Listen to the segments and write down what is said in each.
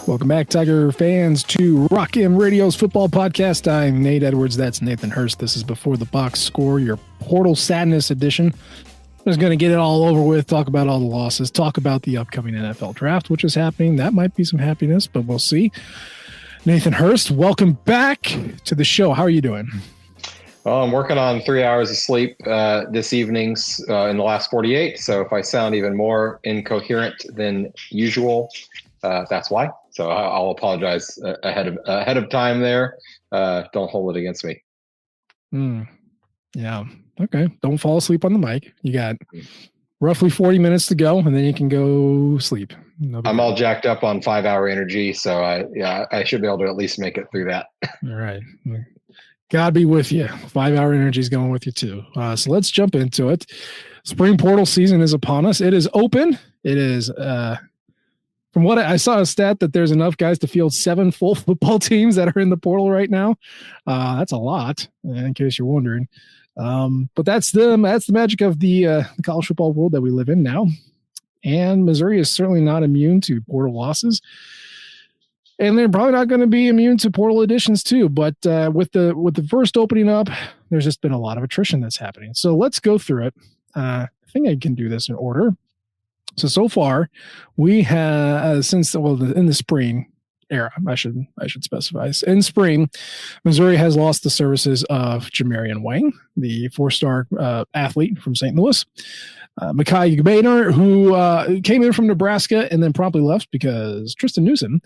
Welcome back, Tiger fans, to Rock M Radio's football podcast. I'm Nate Edwards. That's Nathan Hurst. This is Before the Box Score, your Portal Sadness edition. I'm just going to get it all over with, talk about all the losses, talk about the upcoming NFL draft, which is happening. That might be some happiness, but we'll see. Nathan Hurst, welcome back to the show. How are you doing? Well, I'm working on 3 hours of sleep this evening in the last 48. So if I sound even more incoherent than usual, that's why. So I'll apologize ahead of time there. Don't hold it against me. Yeah. Okay. Don't fall asleep on the mic. You got roughly 40 minutes to go, and then you can go sleep. I'm all jacked up on 5 hour energy. So I should be able to at least make it through that. All right. God be with you. 5 hour energy is going with you too. So let's jump into it. Spring portal season is upon us. It is open. It is, from what I saw a stat that there's enough guys to field 7 full football teams that are in the portal right now. That's a lot, in case you're wondering. But that's the magic of the college football world that we live in now. And Missouri is certainly not immune to portal losses. And they're probably not going to be immune to portal additions too. But with the first opening up, there's just been a lot of attrition that's happening. So let's go through it. I think I can do this in order. So far, we have in the spring era, I should specify. In spring, Missouri has lost the services of Jamarian Wang, the 4-star athlete from St. Louis. Mekhi Gaynor, who came in from Nebraska and then promptly left because Tristan Newsom.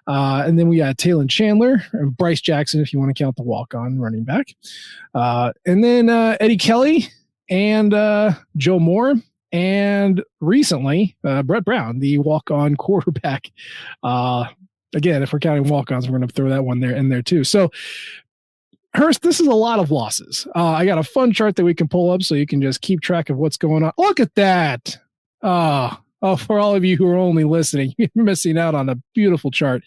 And then we got Talon Chandler, and Bryce Jackson, if you want to count the walk-on running back. And then Eddie Kelly and Joe Moore. And recently, Brett Brown, the walk-on quarterback. Again, if we're counting walk-ons, we're going to throw that one in there too. So, Hurst, this is a lot of losses. I got a fun chart that we can pull up so you can just keep track of what's going on. Look at that. For all of you who are only listening, you're missing out on a beautiful chart.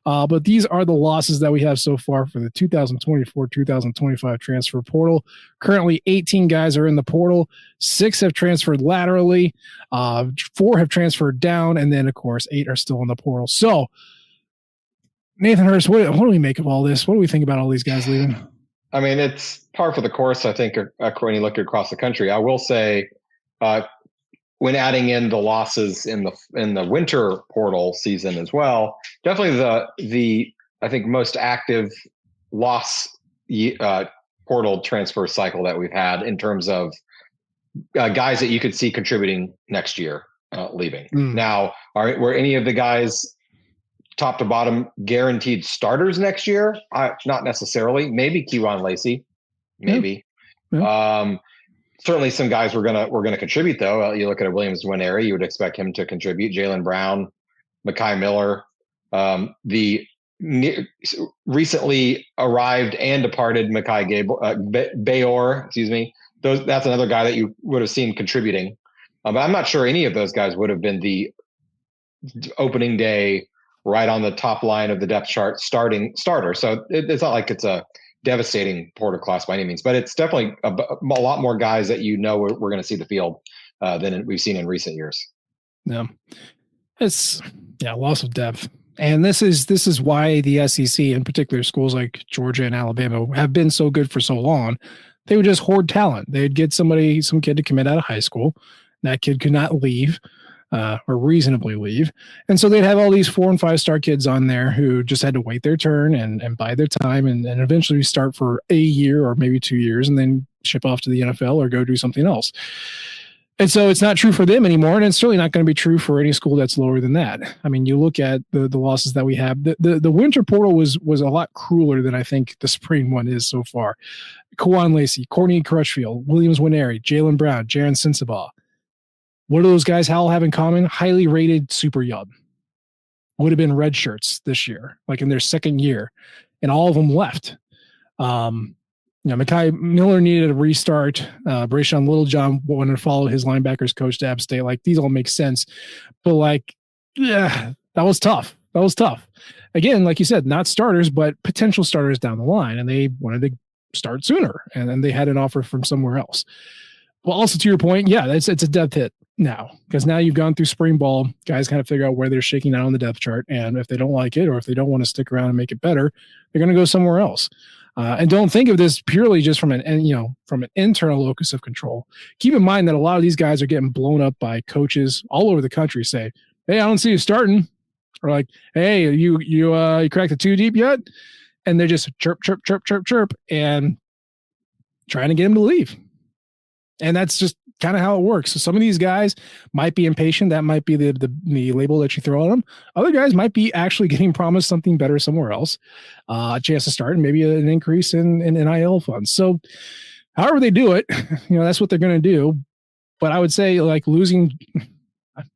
But these are the losses that we have so far for the 2024-2025 transfer portal. Currently, 18 guys are in the portal. 6 have transferred laterally. 4 have transferred down. And then, of course, 8 are still in the portal. So, Nathan Hurst, what do we make of all this? What do we think about all these guys leaving? I mean, it's par for the course, I think, when you look across the country. I will say, when adding in the losses in the winter portal season as well, definitely the I think most active loss portal transfer cycle that we've had in terms of guys that you could see contributing next year leaving. Now, were any of the guys top to bottom guaranteed starters next year? Not necessarily. Maybe Keyron Lacey, maybe. Yeah. Certainly some guys we're gonna contribute though. You look at a Williams Nwaneri, you would expect him to contribute. Jalen Brown, Mekhi Miller, the recently arrived and departed Mekhi Bayor, excuse me. That's another guy that you would have seen contributing. But I'm not sure any of those guys would have been the opening day right on the top line of the depth chart starter. So it's not like it's a devastating portal class by any means, but it's definitely a lot more guys that we're going to see the field than we've seen in recent years. Yeah, it's loss of depth, and this is why the SEC, in particular schools like Georgia and Alabama, have been so good for so long. They would just hoard talent. They'd get some kid to commit out of high school. That kid could not leave. Or reasonably leave. And so they'd have all these 4- and 5-star kids on there who just had to wait their turn and bide their time and eventually start for a year or maybe 2 years and then ship off to the NFL or go do something else. And so it's not true for them anymore. And it's certainly not going to be true for any school that's lower than that. I mean, you look at the losses that we have. The winter portal was a lot crueler than I think the spring one is so far. Keyron Lacey, Courtney Crutchfield, Williams Nwaneri, Jalen Brown, Jaron Sensabaugh. What do those guys all have in common? Highly rated super young. Would have been red shirts this year, like in their second year, and all of them left. Mekhi Miller needed a restart. Brayshawn Littlejohn wanted to follow his linebackers coach to App State. Like, these all make sense. But that was tough. Again, like you said, not starters, but potential starters down the line. And they wanted to start sooner. And then they had an offer from somewhere else. Well, also to your point, yeah, it's a depth hit now because now you've gone through spring ball. Guys kind of figure out where they're shaking out on the depth chart, and if they don't like it or if they don't want to stick around and make it better, they're going to go somewhere else. And don't think of this purely just from an internal locus of control. Keep in mind that a lot of these guys are getting blown up by coaches all over the country. Say, "Hey, I don't see you starting," or like, "Hey, you cracked the 2 deep yet?" And they're just chirp, chirp, chirp, chirp, chirp, and trying to get him to leave. And that's just kind of how it works. So some of these guys might be impatient. That might be the label that you throw on them. Other guys might be actually getting promised something better somewhere else, a chance to start and maybe an increase in NIL funds. So however they do it, that's what they're going to do. But I would say like losing,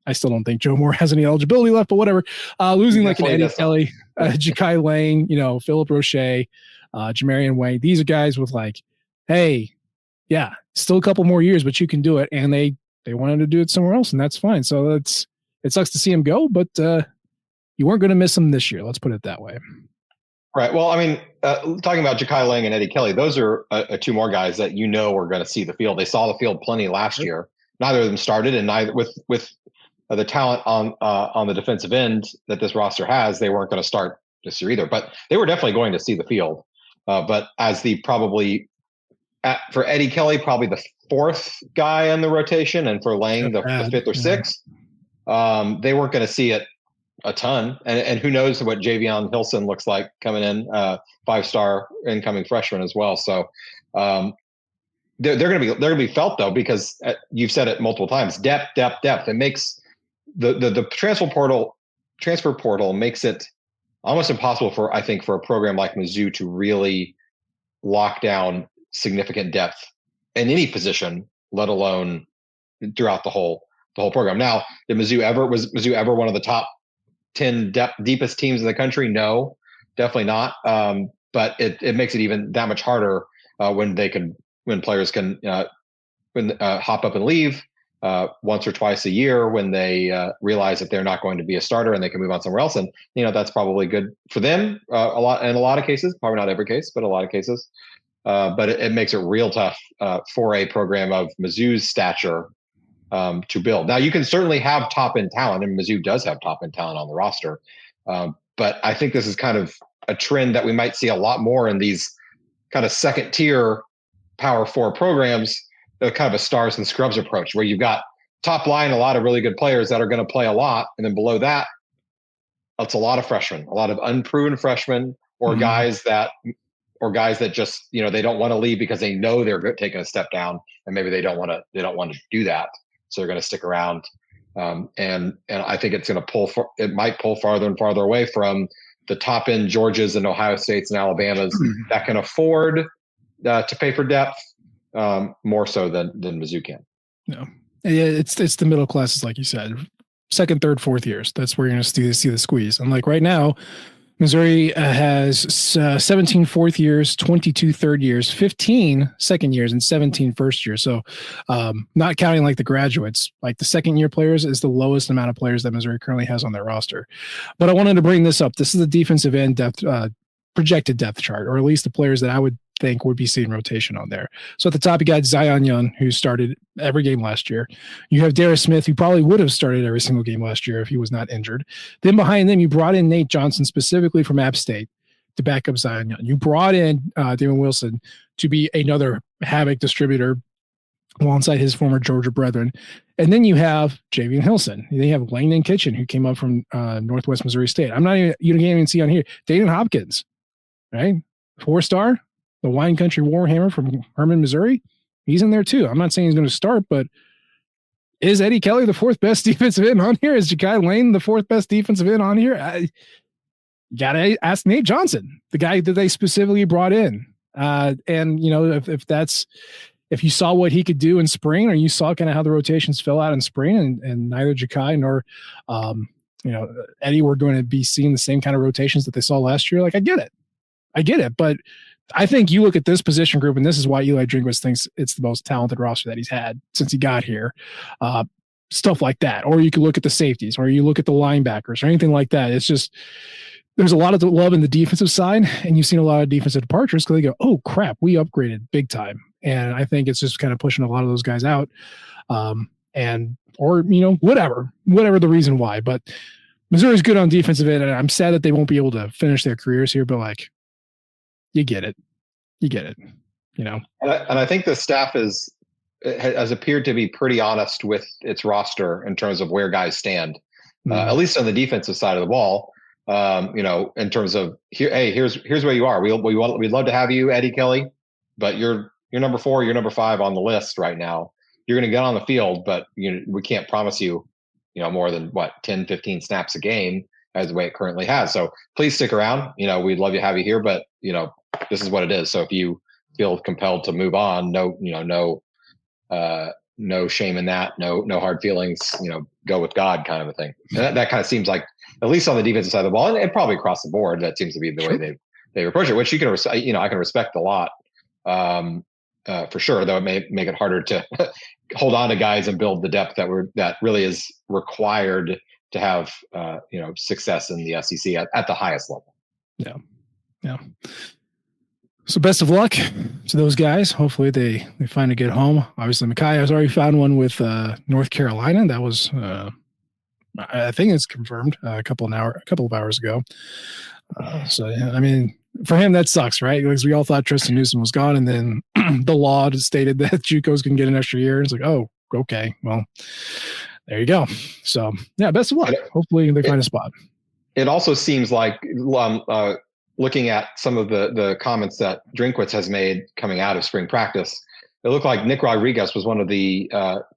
I still don't think Joe Moore has any eligibility left, but whatever. Losing like an Eddie Kelly, Ja'Kai Lane, Philip Roche, Jamarian Wayne. These are guys with like, hey, yeah, still a couple more years, but you can do it. And they wanted to do it somewhere else, and that's fine. So it sucks to see him go, but you weren't going to miss him this year. Let's put it that way. Right. Well, I mean, talking about Ja'Kai Lang and Eddie Kelly, those are two more guys that are going to see the field. They saw the field plenty last year. Neither of them started, and neither with the talent on the defensive end that this roster has, they weren't going to start this year either. But they were definitely going to see the field. But as for Eddie Kelly, probably the fourth guy on the rotation, and for Lang, the fifth or sixth, they weren't going to see it a ton. And who knows what Javion Hilson looks like coming in, 5-star incoming freshman as well. So they're going to be felt though, because you've said it multiple times, depth. It makes the transfer portal makes it almost impossible for a program like Mizzou to really lock down significant depth in any position, let alone throughout the whole program. Now, was Mizzou ever one of the top 10 deepest teams in the country? No, definitely not. But it makes it even that much harder when players can hop up and leave once or twice a year, when they realize that they're not going to be a starter and they can move on somewhere else. And that's probably good for them in a lot of cases, probably not every case, but a lot of cases. But it makes it real tough for a program of Mizzou's stature to build. Now, you can certainly have top-end talent, and Mizzou does have top-end talent on the roster. But I think this is kind of a trend that we might see a lot more in these kind of second-tier Power 4 programs, kind of a stars and scrubs approach, where you've got top line, a lot of really good players that are going to play a lot. And then below that, it's a lot of freshmen, a lot of unproven freshmen, or guys that just, they don't want to leave because they know they're taking a step down, and maybe they don't want to do that. So they're going to stick around. And I think it's going to it might pull farther and farther away from the top end Georgias and Ohio States and Alabamas that can afford to pay for depth more so than Mizzou can. No, it's the middle classes, like you said, second, third, fourth years. That's where you're going to see the squeeze. And like right now, Missouri has 17 fourth years, 22 third years, 15 second years, and 17 first years. So not counting like the graduates, like the second year players is the lowest amount of players that Missouri currently has on their roster. But I wanted to bring this up. This is the defensive end depth projected depth chart, or at least the players that I would think would be seeing rotation on there. So at the top, you got Zion Young, who started every game last year. You have Darius Smith, who probably would have started every single game last year if he was not injured. Then behind them, you brought in Nate Johnson specifically from App State to back up Zion Young. You brought in Damon Wilson to be another havoc distributor alongside his former Georgia brethren. And then you have Javion Hilson. Then you have Langdon Kitchen, who came up from Northwest Missouri State. You can't even see on here, Dayton Hopkins, right? 4-star. The Wine Country Warhammer from Herman, Missouri. He's in there too. I'm not saying he's going to start, but is Eddie Kelly the fourth best defensive end on here? Is Ja'Kai Lane the fourth best defensive end on here? I gotta ask Nate Johnson, the guy that they specifically brought in. And if you saw what he could do in spring, or you saw kind of how the rotations fell out in spring, and neither Ja'Kai nor Eddie were going to be seeing the same kind of rotations that they saw last year. Like, I get it, but I think you look at this position group, and this is why Eli Drinkwitz thinks it's the most talented roster that he's had since he got here. Stuff like that. Or you could look at the safeties, or you look at the linebackers, or anything like that. It's just, there's a lot of love in the defensive side, and you've seen a lot of defensive departures because they go, oh crap, we upgraded big time. And I think it's just kind of pushing a lot of those guys out. Or whatever the reason why. But Missouri's good on defensive end, and I'm sad that they won't be able to finish their careers here, but like, you get it. And I think the staff has appeared to be pretty honest with its roster in terms of where guys stand, at least on the defensive side of the ball. In terms of here's where you are. We'd love to have you, Eddie Kelly, but you're number 4, you're number 5 on the list right now. You're going to get on the field, but we can't promise you, more than 10, 15 snaps a game as the way it currently has. So please stick around. We'd love to have you here, but this is what it is. So if you feel compelled to move on, no shame in that. No hard feelings, go with God kind of a thing. And that kind of seems like, at least on the defensive side of the ball, and probably across the board, that seems to be the way they approach it, which you can, I can respect a lot, for sure, though it may make it harder to hold on to guys and build the depth that really is required to have, success in the SEC at the highest level. Yeah. So best of luck to those guys. Hopefully they find a good home. Obviously, Micaiah has already found one with North Carolina. That was, I think it's confirmed a couple of hours ago. For him, that sucks, right? Because we all thought Tristan Newsom was gone, and then the law stated that JUCOs can get an extra year. It's like, oh, okay, well, there you go. So, yeah, best of luck. Hopefully they find a spot. It also seems like, looking at some of the comments that Drinkwitz has made coming out of spring practice, it looked like Nick Rodriguez was one of the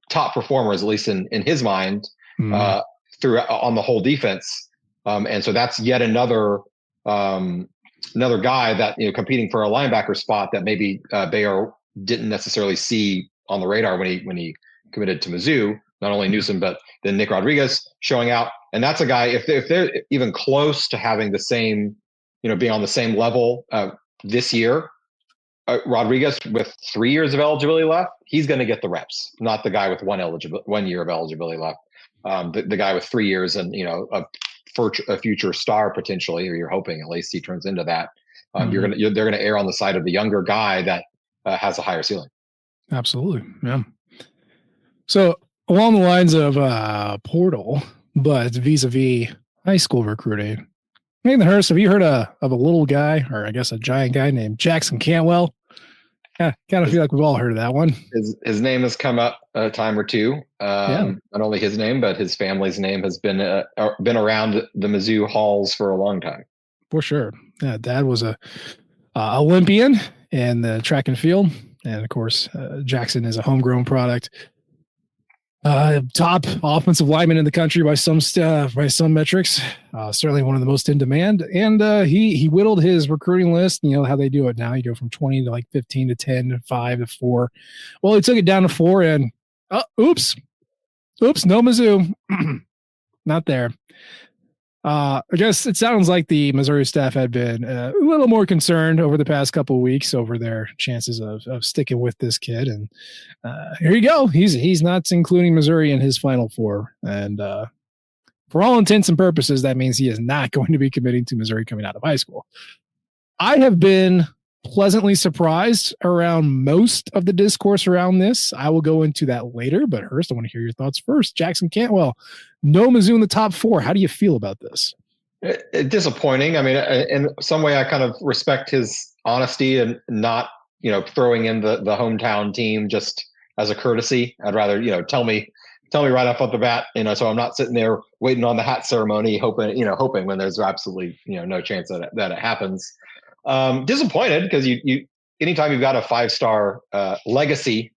top performers, at least in his mind, on the whole defense. And so that's yet another guy that, competing for a linebacker spot that maybe Bayer didn't necessarily see on the radar when he committed to Mizzou. Not only Newsom, but then Nick Rodriguez showing out. And that's a guy, if they're even close to having the same, being on the same level this year, Rodriguez with 3 years of eligibility left, he's going to get the reps, not the guy with 1 year of eligibility left. The guy with 3 years and, a future star potentially, or you're hoping at least he turns into that. They're going to err on the side of the younger guy that has a higher ceiling. Absolutely. Yeah. So along the lines of portal, but vis-a-vis high school recruiting, Nathan Hurst, have you heard of a little guy, or I guess a giant guy named Jackson Cantwell? Yeah, kind of feel like we've all heard of that one. His name has come up a time or two. Not only his name, but his family's name has been around the Mizzou halls for a long time. For sure. Yeah, Dad was a Olympian in the track and field, and of course, Jackson is a homegrown product. Top offensive lineman in the country by some metrics. Certainly one of the most in demand. And he whittled his recruiting list. You know how they do it now. You go from 20 to like 15 to 10 to 5 to 4. Well, he took it down to 4 and oops, no Mizzou. Not there. I guess it sounds like the Missouri staff had been a little more concerned over the past couple of weeks over their chances of sticking with this kid. And here you go. He's not including Missouri in his Final Four. And for all intents and purposes, that means he is not going to be committing to Missouri coming out of high school. I have been pleasantly surprised around most of the discourse around this. I will go into that later, but Hurst, I want to hear your thoughts first. Jackson Cantwell, no Mizzou in the top 4. How do you feel about this? Disappointing. I mean, in some way, I kind of respect his honesty and not, throwing in the hometown team just as a courtesy. I'd rather, tell me right off the bat, so I'm not sitting there waiting on the hat ceremony, hoping when there's absolutely, no chance that it happens. Disappointed because you anytime you've got a 5-star legacy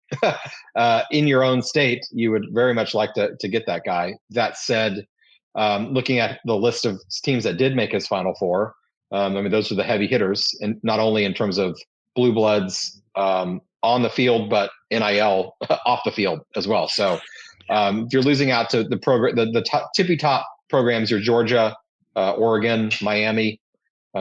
in your own state, you would very much like to get that guy. That said, looking at the list of teams that did make his Final Four, those are the heavy hitters, and not only in terms of blue bloods on the field, but NIL off the field as well. So if you're losing out to the program, the tippy top programs, your Georgia, Oregon, Miami.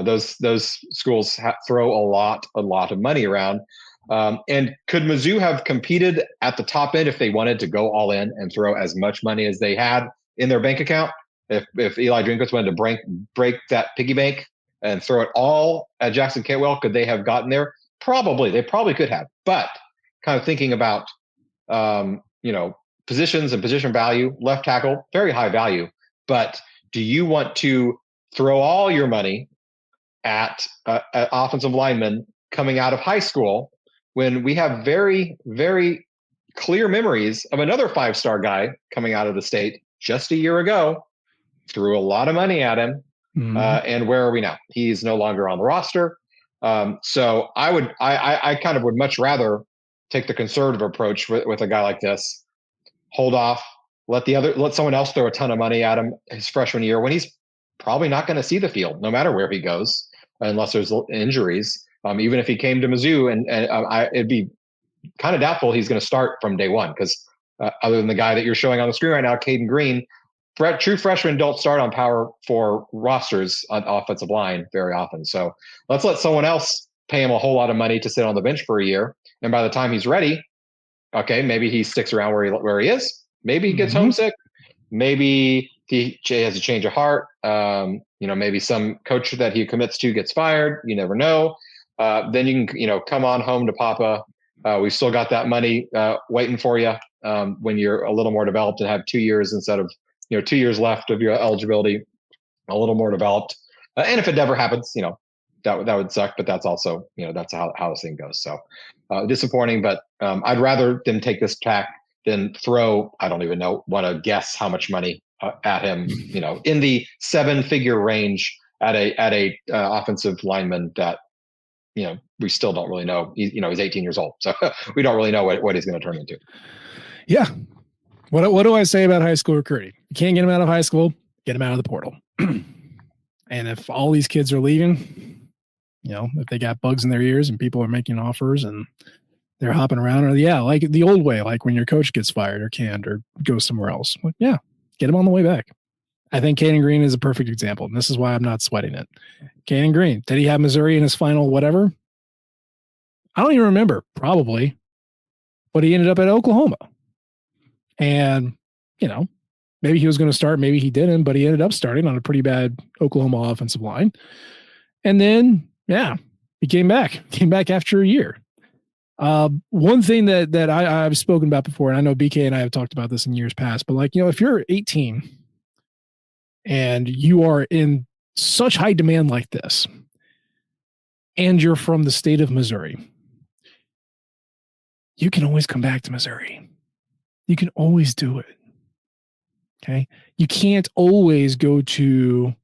Those schools throw a lot of money around. And could Mizzou have competed at the top end if they wanted to go all in and throw as much money as they had in their bank account? If Eli Drinkwitz wanted to break that piggy bank and throw it all at Jackson Cantwell, could they have gotten there? Probably. They probably could have. But kind of thinking about, positions and position value. Left tackle, very high value, but do you want to throw all your money at offensive linemen coming out of high school when we have very, very clear memories of another 5-star guy coming out of the state just a year ago, threw a lot of money at him. And where are we now? He's no longer on the roster. So I kind of would much rather take the conservative approach with a guy like this, hold off, let someone else throw a ton of money at him his freshman year when he's probably not going to see the field, no matter where he goes, unless there's injuries. Even if he came to Mizzou, and it'd be kind of doubtful he's going to start from day one, because other than the guy that you're showing on the screen right now, Caden Green, true freshmen don't start on Power 4 rosters on offensive line very often. So let's let someone else pay him a whole lot of money to sit on the bench for a year, and by the time he's ready, okay, maybe he sticks around where he is. Maybe he gets homesick. Maybe he has a change of heart. Maybe some coach that he commits to gets fired. You never know. Then you can, come on home to Papa. We've still got that money waiting for you when you're a little more developed and have 2 years instead of 2 years left of your eligibility, a little more developed. And if it never happens, that would suck. But that's also, that's how this thing goes. So disappointing. But I'd rather them take this tack than throw, I don't even want to guess how much money at him, in the 7-figure range at a offensive lineman that, we still don't really know. He's 18 years old. So we don't really know what he's going to turn into. Yeah. What do I say about high school recruiting? You can't get him out of high school, get him out of the portal. And if all these kids are leaving, if they got bugs in their ears and people are making offers and they're hopping around, or like the old way, like when your coach gets fired or canned or goes somewhere else, get him on the way back. I think Caden Green is a perfect example, and this is why I'm not sweating it. Caden Green, did he have Missouri in his final whatever? I don't even remember, probably, but he ended up at Oklahoma. And, maybe he was going to start, maybe he didn't, but he ended up starting on a pretty bad Oklahoma offensive line. And then, he came back after a year. One thing that I've spoken about before, and I know BK and I have talked about this in years past, but if you're 18 and you are in such high demand like this, and you're from the state of Missouri, you can always come back to Missouri. You can always do it. Okay. You can't always go to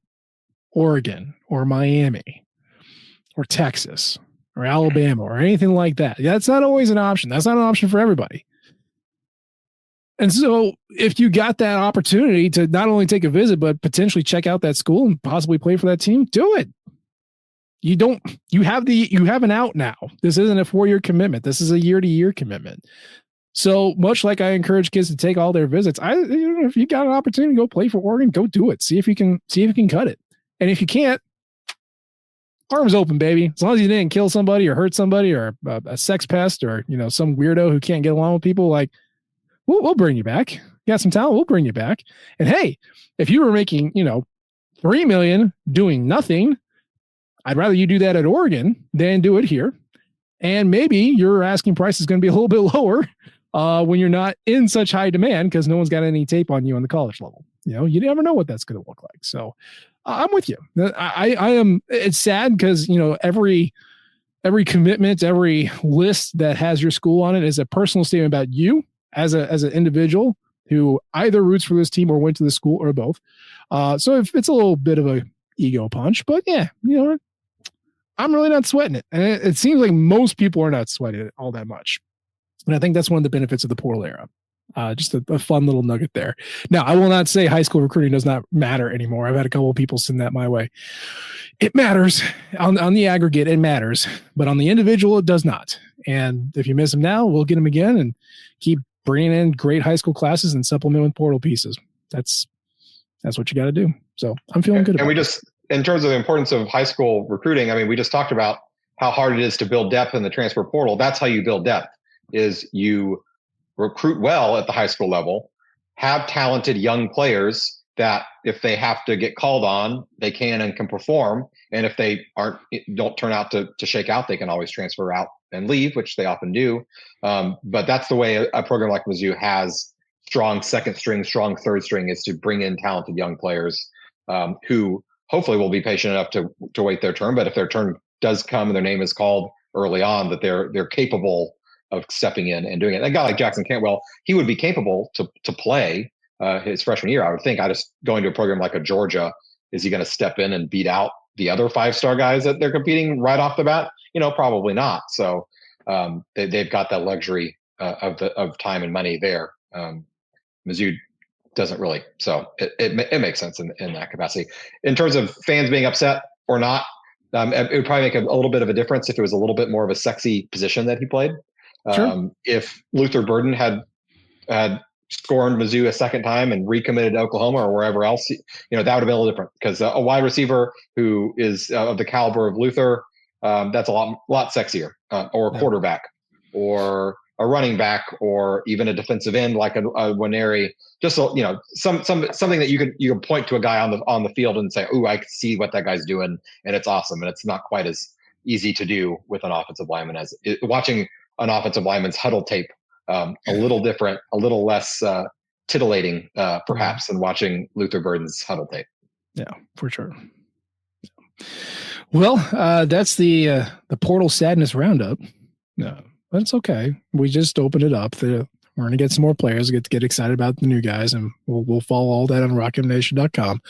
Oregon or Miami or Texas or Alabama or anything like that. That's not always an option. That's not an option for everybody. And so if you got that opportunity to not only take a visit, but potentially check out that school and possibly play for that team, do it. You have an out now. This isn't a 4-year commitment. This is a year-to-year commitment. So much like I encourage kids to take all their visits, if you got an opportunity to go play for Oregon, go do it. See if you can cut it. And if you can't, arms open, baby. As long as you didn't kill somebody or hurt somebody or a sex pest or, some weirdo who can't get along with people, like, we'll bring you back. You got some talent, we'll bring you back. And hey, if you were making, $3 million doing nothing, I'd rather you do that at Oregon than do it here. And maybe your asking price is going to be a little bit lower when you're not in such high demand because no one's got any tape on you on the college level. You never know what that's going to look like. So I'm with you. I am. It's sad because, every commitment, every list that has your school on it is a personal statement about you as an individual who either roots for this team or went to the school or both. So if it's a little bit of a ego punch, but I'm really not sweating it. And it seems like most people are not sweating it all that much. And I think that's one of the benefits of the portal era. Just a fun little nugget there. Now, I will not say high school recruiting does not matter anymore. I've had a couple of people send that my way. It matters. On the aggregate, it matters. But on the individual, it does not. And if you miss them now, we'll get them again and keep bringing in great high school classes and supplement with portal pieces. That's what you got to do. So I'm feeling good about it. In terms of the importance of high school recruiting, I mean, we just talked about how hard it is to build depth in the transfer portal. That's how you build depth, is you recruit well at the high school level, have talented young players that if they have to get called on, they can and can perform. And if they don't turn out to shake out, they can always transfer out and leave, which they often do. But that's the way a program like Mizzou has strong second string, strong third string, is to bring in talented young players who hopefully will be patient enough to wait their turn. But if their turn does come and their name is called early on, that they're capable of stepping in and doing it. And a guy like Jackson Cantwell, he would be capable to play his freshman year, I would think. I just going to a program like a Georgia, is he going to step in and beat out the other 5-star guys that they're competing right off the bat? Probably not. So they've got that luxury of time and money there. Mizzou doesn't really. So it makes sense in that capacity. In terms of fans being upset or not, it would probably make a little bit of a difference if it was a little bit more of a sexy position that he played. Sure. If Luther Burden had scorned Mizzou a second time and recommitted to Oklahoma or wherever else, that would have been a little different, because a wide receiver who is of the caliber of Luther, that's a lot sexier, or a quarterback, or a running back, or even a defensive end like a Waneri. Just something that you can point to a guy on the field and say, "Ooh, I can see what that guy's doing, and it's awesome." And it's not quite as easy to do with an offensive lineman as watching an offensive lineman's huddle tape. A little different, a little less titillating, perhaps, than watching Luther Burden's huddle tape. Yeah, for sure. Well, that's the Portal Sadness Roundup. No, but it's okay. We just opened it up. We're going to get some more players, get excited about the new guys, and we'll follow all that on rockmnation.com.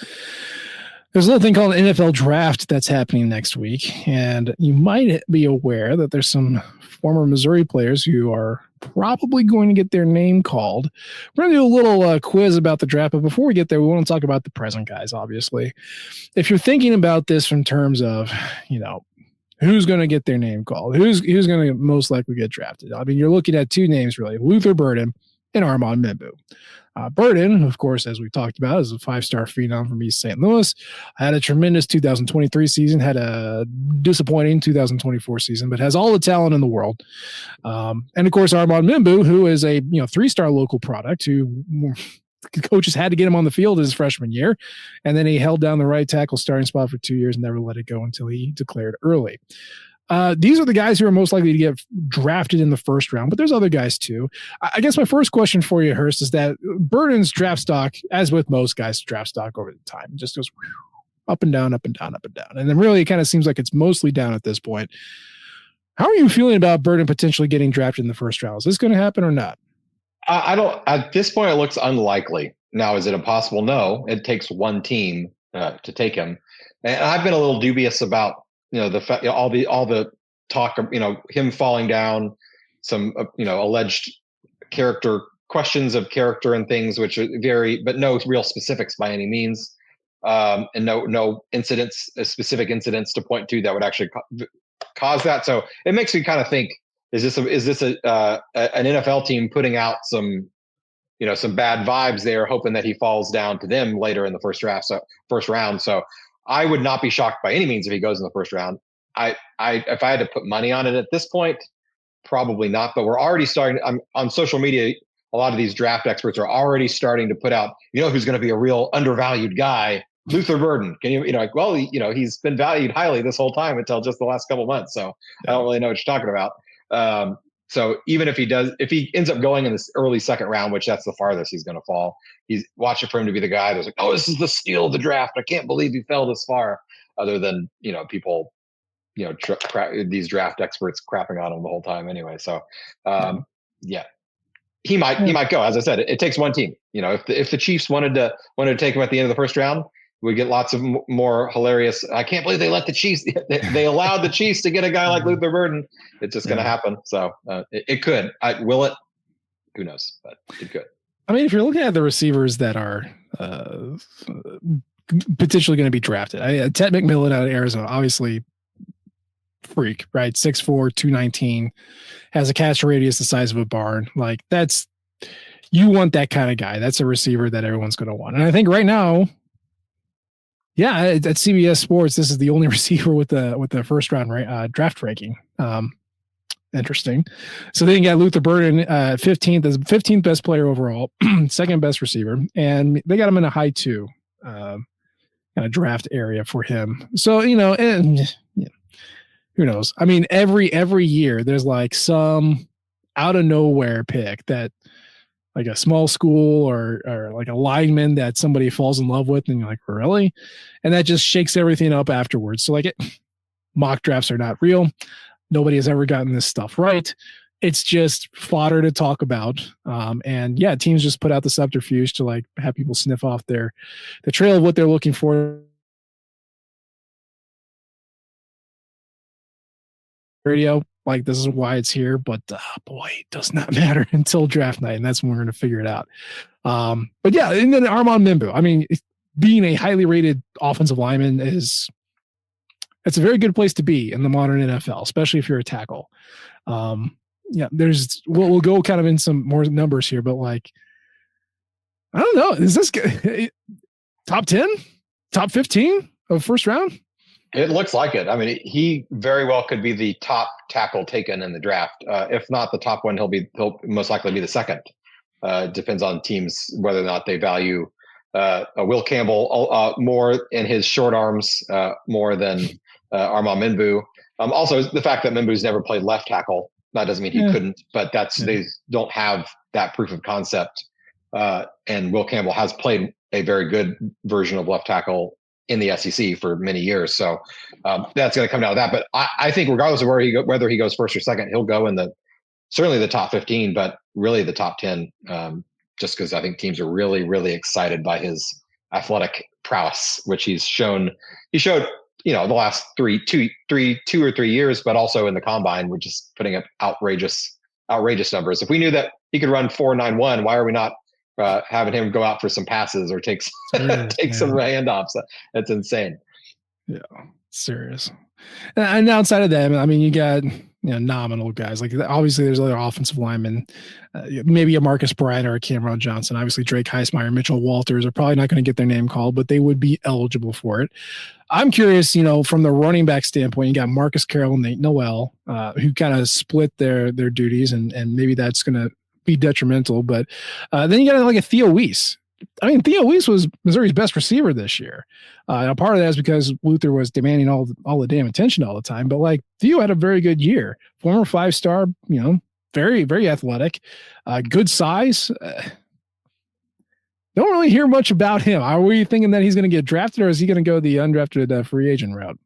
There's a little thing called an NFL draft that's happening next week, and you might be aware that there's some former Missouri players who are probably going to get their name called. We're going to do a little quiz about the draft, but before we get there, we want to talk about the present guys, obviously. If you're thinking about this in terms of, who's going to get their name called, who's going to most likely get drafted, I mean, you're looking at two names, really, Luther Burden and Armand Mimbu. Burden, of course, as we talked about, is a 5-star phenom from East St. Louis. Had a tremendous 2023 season, had a disappointing 2024 season, but has all the talent in the world. And of course, Armand Mimbu, who is a 3-star local product, who coaches had to get him on the field his freshman year, and then he held down the right tackle starting spot for 2 years and never let it go until he declared early. These are the guys who are most likely to get drafted in the first round, but there's other guys too. I guess my first question for you, Hurst, is that Burden's draft stock, as with most guys' draft stock over the time, just goes up and down, up and down, up and down. And then really it kind of seems like it's mostly down at this point. How are you feeling about Burden potentially getting drafted in the first round? Is this going to happen or not? I don't. At this point, it looks unlikely. Now, is it impossible? No. It takes one team to take him, and I've been a little dubious about all the talk of him falling down, some alleged character questions of character and things, which are but no real specifics by any means, and no specific incidents to point to that would actually cause that. So it makes me kind of think: is this an NFL team putting out some bad vibes there, hoping that he falls down to them later in the first round? So I would not be shocked by any means if he goes in the first round. If I had to put money on it at this point, probably not. But we're already starting on social media. A lot of these draft experts are already starting to put out, who's going to be a real undervalued guy, Luther Burden. Can he's been valued highly this whole time until just the last couple of months. So I don't really know what you're talking about. So even if he ends up going in this early second round, which that's the farthest he's going to fall, he's watching for him to be the guy that's like, oh, this is the steal of the draft. I can't believe he fell this far. Other than, people, these draft experts crapping on him the whole time anyway. So, yeah, he might go. As I said, it takes one team. If the Chiefs wanted to take him at the end of the first round, we get lots of more hilarious. I can't believe they let the Chiefs. They allowed the Chiefs to get a guy like Luther Burden. It's just going to happen. So it could. Will it? Who knows? But it could. I mean, if you're looking at the receivers that are potentially going to be drafted, Ted McMillan out of Arizona, obviously freak, right? 6'4", 219, has a catch radius the size of a barn. Like you want that kind of guy. That's a receiver that everyone's going to want. And I think right now, yeah, at CBS Sports, this is the only receiver with the first round draft ranking. Interesting. So then you got Luther Burden 15th as 15th best player overall, second best receiver, and they got him in a high 2 kind of draft area for him. So who knows? I mean, every year there's like some out of nowhere pick that like a small school or like a lineman that somebody falls in love with, and you're like, really? And that just shakes everything up afterwards. So like mock drafts are not real. Nobody has ever gotten this stuff right. It's just fodder to talk about. And yeah, teams just put out the subterfuge to like have people sniff off the trail of what they're looking for. Radio, like this is why it's here, but boy, it does not matter until draft night, and that's when we're going to figure it out. But yeah, and then Armand Mimbu. I mean, being a highly rated offensive lineman it's a very good place to be in the modern NFL, especially if you're a tackle. Yeah, we'll go kind of in some more numbers here, but like, I don't know, is this top 10, top 15 of first round? It looks like it. I mean, he very well could be the top tackle taken in the draft. If not the top one, he'll most likely be the second. Depends on teams whether or not they value Will Campbell more in his short arms more than Armand Mimbu. Also, the fact that Mimbu's never played left tackle, that doesn't mean he couldn't, but they don't have that proof of concept. And Will Campbell has played a very good version of left tackle in the SEC for many years. So that's going to come down to that. But I think regardless of whether he goes first or second, he'll go in certainly the top 15, but really the top 10, just because I think teams are really, really excited by his athletic prowess, which he showed, the last two or three years, but also in the combine, which is putting up outrageous numbers. If we knew that he could run 4.91, why are we not having him go out for some passes or take some handoffs? That's insane. Yeah, serious. And outside of that, I mean, you got nominal guys. Like obviously, there's other offensive linemen, maybe a Marcus Bryant or a Cameron Johnson. Obviously, Drake Heismeyer, Mitchell Walters are probably not going to get their name called, but they would be eligible for it. I'm curious, from the running back standpoint, you got Marcus Carroll and Nate Noel, who kind of split their duties, and maybe that's going to be detrimental. But then you got like a Theo Weiss. I mean, Theo Weiss was Missouri's best receiver this year. Now part of that is because Luther was demanding all the damn attention all the time. But like Theo had a very good year. Former 5-star, very, very athletic, good size. Don't really hear much about him. Are we thinking that he's going to get drafted, or is he going to go the undrafted free agent route?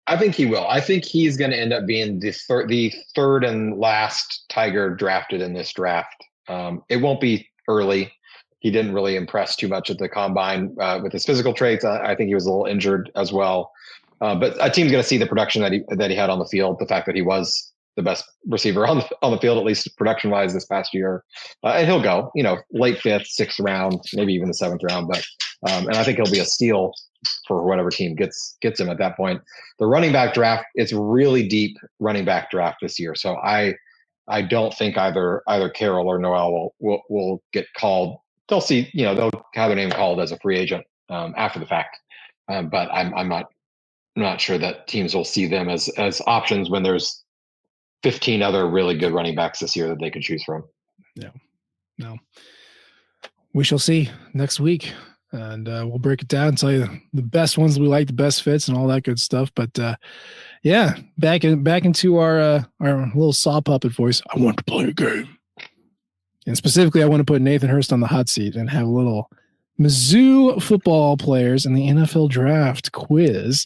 I think he will. I think he's going to end up being the third and last Tiger drafted in this draft. It won't be early. He didn't really impress too much at the combine with his physical traits. I think he was a little injured as well. But a team's going to see the production that he had on the field, the fact that he was the best receiver on the field, at least production wise this past year. And he'll go, late 5th, 6th round, maybe even the 7th round. But and I think he'll be a steal for whatever team gets him at that point. The running back draft, it's really deep running back draft this year. So I don't think either Carroll or Noel will get called. They'll see, they'll have their name called as a free agent after the fact. But I'm not sure that teams will see them as options when there's 15 other really good running backs this year that they could choose from. Yeah, no, we shall see next week, and we'll break it down and tell you the best ones we like, the best fits, and all that good stuff. But yeah, back into our little saw puppet voice. I want to play a game. And specifically, I want to put Nathan Hurst on the hot seat and have a little Mizzou football players in the NFL draft quiz.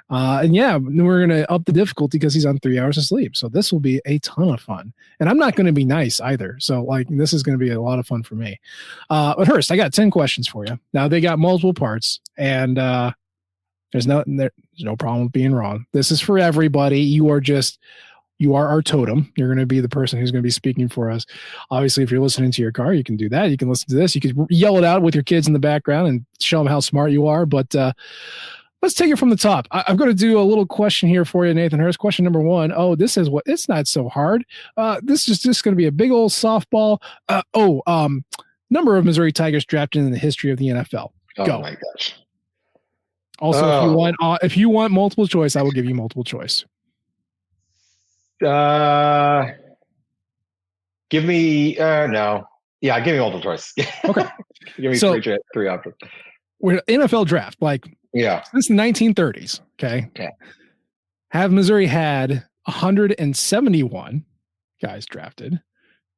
And yeah, we're going to up the difficulty because he's on 3 hours of sleep. So this will be a ton of fun. And I'm not going to be nice either. So like, this is going to be a lot of fun for me. But Hurst, I got 10 questions for you. Now they got multiple parts, and there's no problem with being wrong. This is for everybody. You are our totem. You're going to be the person who's going to be speaking for us. Obviously, if you're listening to your car, you can do that. You can listen to this. You can yell it out with your kids in the background and show them how smart you are. But let's take it from the top. I'm going to do a little question here for you, Nathan Hurst. Question number 1. Oh, this is it's not so hard. This is just going to be a big old softball. Number of Missouri Tigers drafted in the history of the NFL. Go. Oh my gosh. Also, if you want multiple choice, I will give you multiple choice. Give me no. Yeah, give me multiple choice. Okay. Give me three options. We're NFL draft, since the 1930s. Okay. Have Missouri had 171 guys drafted,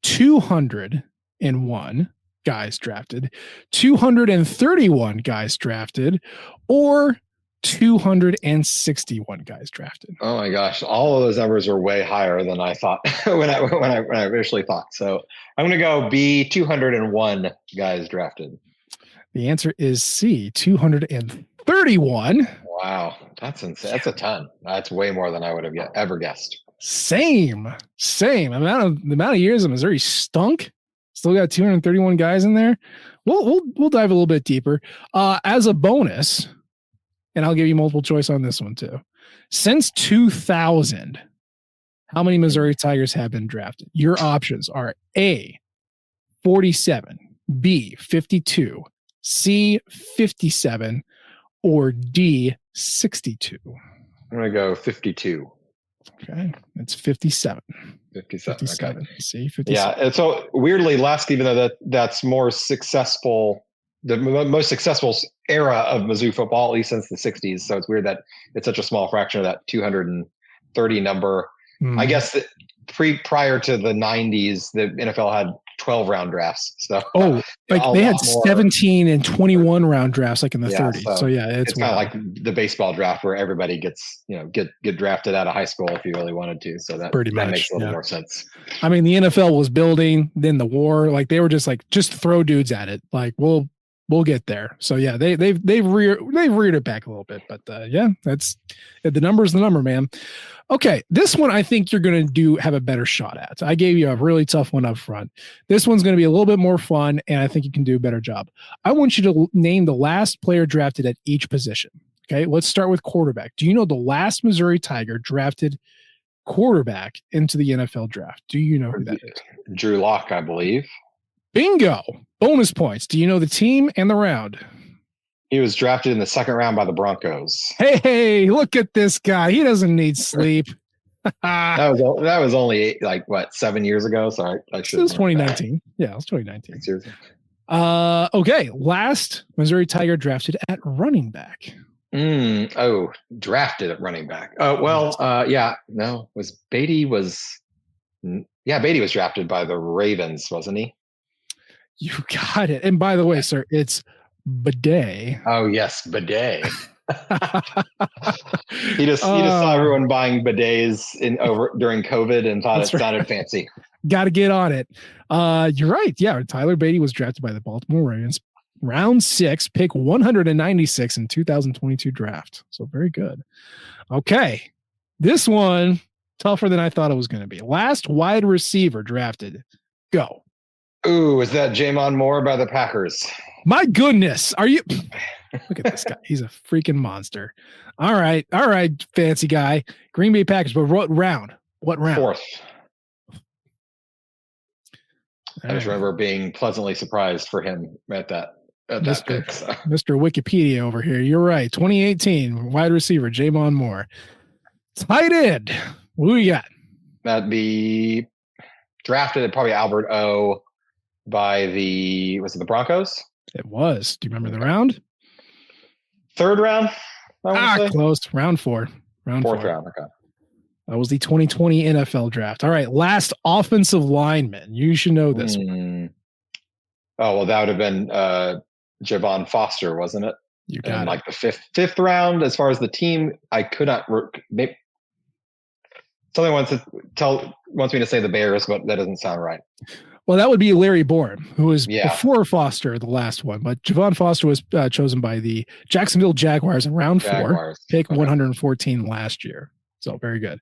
201 guys drafted, 231 guys drafted, or 261 guys drafted? Oh my gosh, all of those numbers are way higher than I thought when I initially thought. So I'm going to go B, 201 guys drafted. The answer is C, 231. Wow, that's insane. That's a ton. That's way more than I would have ever guessed. Same. The amount of years that Missouri stunk. Still got 231 guys in there. We'll dive a little bit deeper. As a bonus, and I'll give you multiple choice on this one too. Since 2000, how many Missouri Tigers have been drafted? Your options are A, 47, B, 52, C, 57, or D, 62. I'm going to go 52. Okay, it's 57. 57. Okay. See, 57. Yeah, and so weirdly, even though that's more successful, the most successful era of Mizzou football, at least since the 60s. So it's weird that it's such a small fraction of that 230 number. I guess that prior to the 90s, the NFL had 12 round drafts. So they had 17 and 21 round drafts like in the 30s. So it's kind of like the baseball draft where everybody gets, get drafted out of high school if you really wanted to. So that makes a little more sense. I mean, the NFL was building, then the war, like they were just throw dudes at it. Like we'll get there. So yeah, they've reared it back a little bit, but that's the number's the number, man. Okay, this one I think you're going to have a better shot at. I gave you a really tough one up front. This one's going to be a little bit more fun, and I think you can do a better job. I want you to name the last player drafted at each position. Okay, let's start with quarterback. Do you know the last Missouri Tiger drafted quarterback into the NFL draft? Do you know who that is? Drew Lock, I believe. Bingo. Bonus points. Do you know the team and the round? He was drafted in the second round by the Broncos. Hey, look at this guy. He doesn't need sleep. that was only 7 years ago. So I should. It was 2019. Yeah, it was 2019. 6 years ago. Okay. Last Missouri Tiger drafted at running back. Drafted at running back. Beatty was drafted by the Ravens, wasn't he? You got it. And by the way, sir, it's Bidet. Oh yes, Bidet. he just saw everyone buying bidets during COVID and thought it sounded fancy. Got to get on it. You're right. Yeah, Tyler Beatty was drafted by the Baltimore Ravens, round 6, pick 196 in 2022 draft. So very good. Okay, this one tougher than I thought it was going to be. Last wide receiver drafted. Go. Ooh, is that Jamon Moore by the Packers? My goodness. Are you? Look at this guy. He's a freaking monster. All right, fancy guy. Green Bay Packers, but what round? Fourth. I just remember being pleasantly surprised for him at that pick. So. Mr. Wikipedia over here. You're right. 2018 wide receiver, Jamon Moore. Tight end. Who you got? That'd be drafted at probably Albert O by the Broncos? It was. Do you remember the round? Third round? Close. Round 4. Fourth round. Okay. That was the 2020 NFL draft. All right. Last offensive lineman. You should know this one. Oh, well, that would have been Javon Foster, wasn't it? You got it. The fifth round. As far as the team, I could not. Somebody wants me to say the Bears, but that doesn't sound right. Well, that would be Larry Bourne, who was before Foster, the last one. But Javon Foster was chosen by the Jacksonville Jaguars in round 4, pick 114 last year. So very good.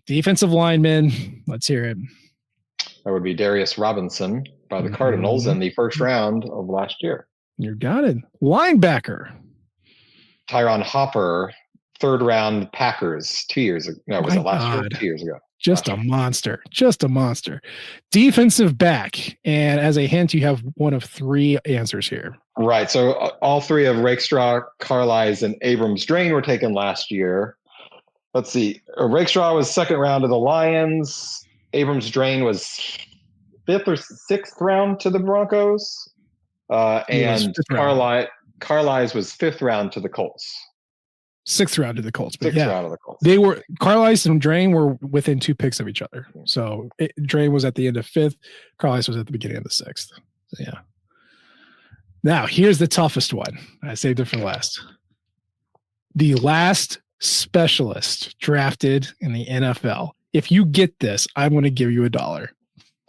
Defensive lineman. Let's hear it. That would be Darius Robinson by the Cardinals in the first round of last year. You got it. Linebacker. Tyron Hopper, third round Packers 2 years ago. No, was it last year? 2 years ago. Just a monster. Defensive back. And as a hint, you have one of 3 answers here. Right. So all 3 of Rakestraw, Carlisle, and Abrams Drain were taken last year. Let's see. Rakestraw was second round to the Lions. Abrams Drain was 5th or 6th round to the Broncos. And Carlisle was 5th round to the Colts. 6th round to the Colts. But Sixth round of the Colts. they were Carlisle and Drain were within 2 picks of each other. So Drain was at the end of 5th. Carlisle was at the beginning of the 6th. So, yeah. Now here's the toughest one. I saved it for last. The last specialist drafted in the NFL. If you get this, I'm going to give you $1.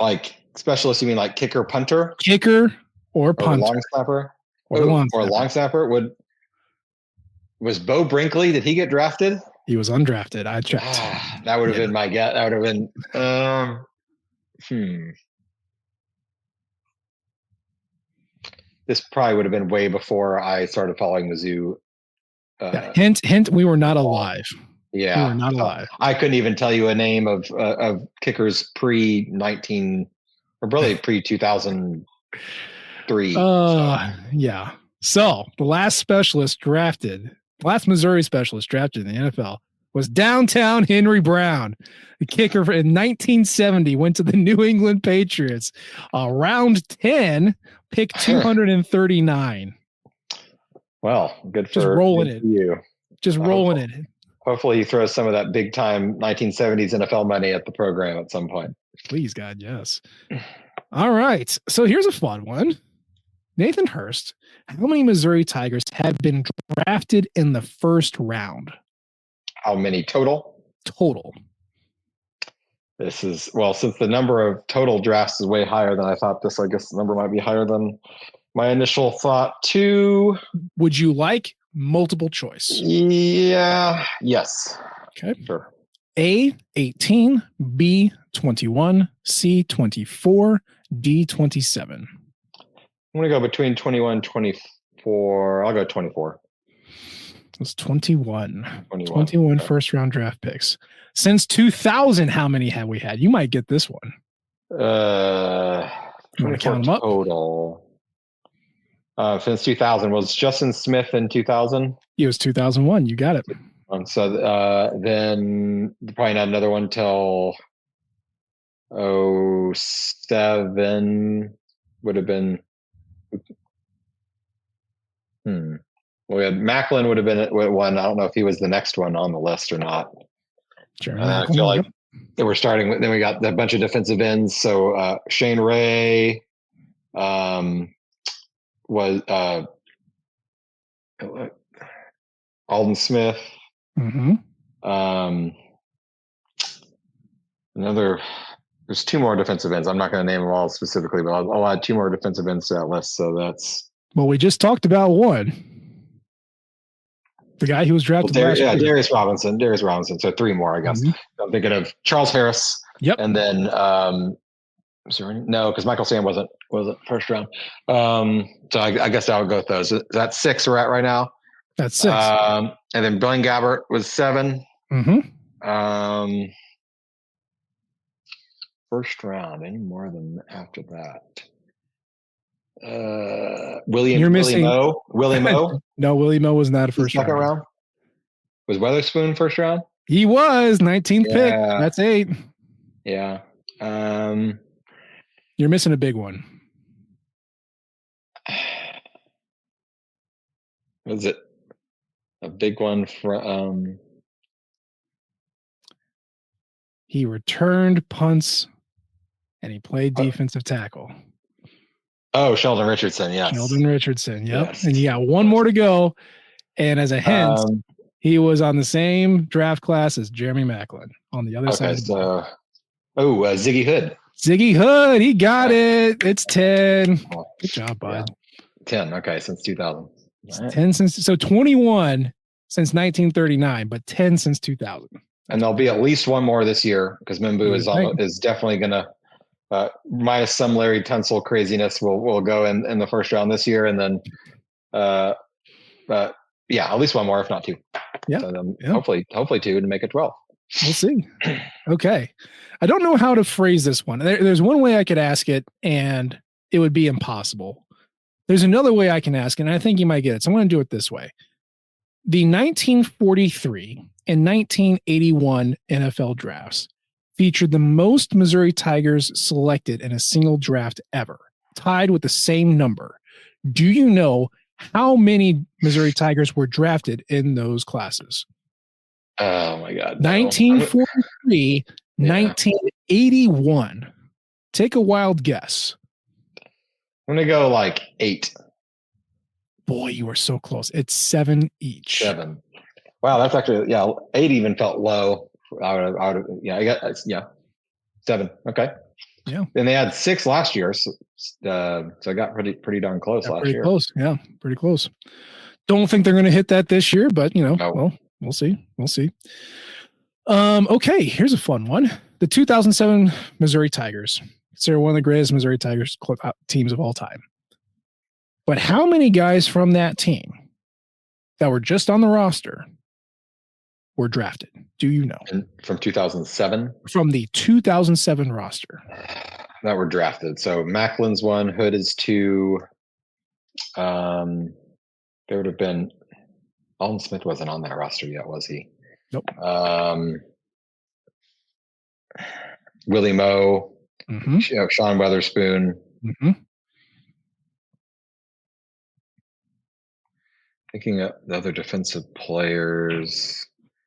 Like specialist, you mean like kicker, punter, kicker, or punter, long snapper, or long snapper? Was Bo Brinkley? Did he get drafted? He was undrafted. I checked. That would have been my guess. That would have been. This probably would have been way before I started following Mizzou. Hint. We were not alive. Yeah, we were not alive. I couldn't even tell you a name of kickers pre-19 or really pre-2003. Yeah. So the last Missouri specialist drafted in the NFL was downtown Henry Brown. The kicker in 1970 went to the New England Patriots. Round 10, pick 239. Well, good for just rolling it. You. Just rolling it. Hopefully you throw some of that big time 1970s NFL money at the program at some point. Please, God, yes. All right. So here's a fun one. Nathan Hurst, how many Missouri Tigers have been drafted in the 1st round? How many total? Total. This is, well, since the number of total drafts is way higher than I thought I guess the number might be higher than my initial thought too. Would you like multiple choice? Yeah. Yes. Okay. Sure. A, 18, B, 21, C, 24, D, 27. I'm going to go between 21 and 24. I'll go 24. It's 21. 21 okay. 1st round draft picks. Since 2000, how many have we had? You might get this one. You want to count them up? Total. Since 2000. Was Justin Smith in 2000? He was 2001. You got it. So then probably not another one till 07 would have been. Well, we had Macklin would have been one. I don't know if he was the next one on the list or not. Sure. I feel like we're starting with. Then we got a bunch of defensive ends. So Shane Ray was Alden Smith. Mm-hmm. There's 2 more defensive ends. I'm not going to name them all specifically, but I'll add 2 more defensive ends to that list. So that's. Well, we just talked about one. The guy who was drafted last year. Darius Robinson. So 3 more, I guess. Mm-hmm. I'm thinking of Charles Harris. Yep. And then no, because Michael Sam wasn't 1st round. So I guess I would go with those. That's 6 we're at right now. That's 6. And then Blaine Gabbert was 7. Mm-hmm. 1st round. Any more than after that? Willie Moe. No, Willie Moe was not a 1st round. Was Weatherspoon 1st round? He was 19th pick. That's 8. Yeah. You're missing a big one. Was it a big one for? He returned punts, and he played defensive tackle. Oh, Sheldon Richardson, yes. Sheldon Richardson, yep. Yes. And you got 1 more to go. And as a hint, he was on the same draft class as Jeremy Macklin on the other side. So, Ziggy Hood. Ziggy Hood, he got it. It's 10. Good job, bud. Yeah. 10, okay, since 2000. Right. 10 so 21 since 1939, but 10 since 2000. And there'll be at least 1 more this year because Mimbu is definitely going to. Minus some Larry Tunsil craziness will go in the 1st round this year. And then, at least 1 more, if not 2. Yeah. So hopefully 2 to make it 12. We'll see. Okay. I don't know how to phrase this one. There's one way I could ask it and it would be impossible. There's another way I can ask it, and I think you might get it. So I'm going to do it this way. The 1943 and 1981 NFL drafts featured the most Missouri Tigers selected in a single draft ever, tied with the same number. Do you know How many Missouri Tigers were drafted in those classes? Oh my God. No. 1943, 1981. Take a wild guess. I'm going to go like 8. Boy, you were so close. It's 7 each. 7. Wow, that's actually 8 even felt low. I got 7. Okay. Yeah. And they had 6 last year, so I got pretty darn close last year. Close. Yeah, pretty close. Don't think they're going to hit that this year, but well, we'll see. We'll see. Okay, here's a fun one. The 2007 Missouri Tigers. Considered one of the greatest Missouri Tigers teams of all time. But how many guys from that team that were just on the roster were drafted? Do you know? From 2007? From the 2007 roster. That were drafted. So Macklin's 1, Hood is 2. There would have been Alden Smith wasn't on that roster yet, was he? Nope. Willie Moe, mm-hmm. Sean Weatherspoon. Mm-hmm. Thinking of the other defensive players.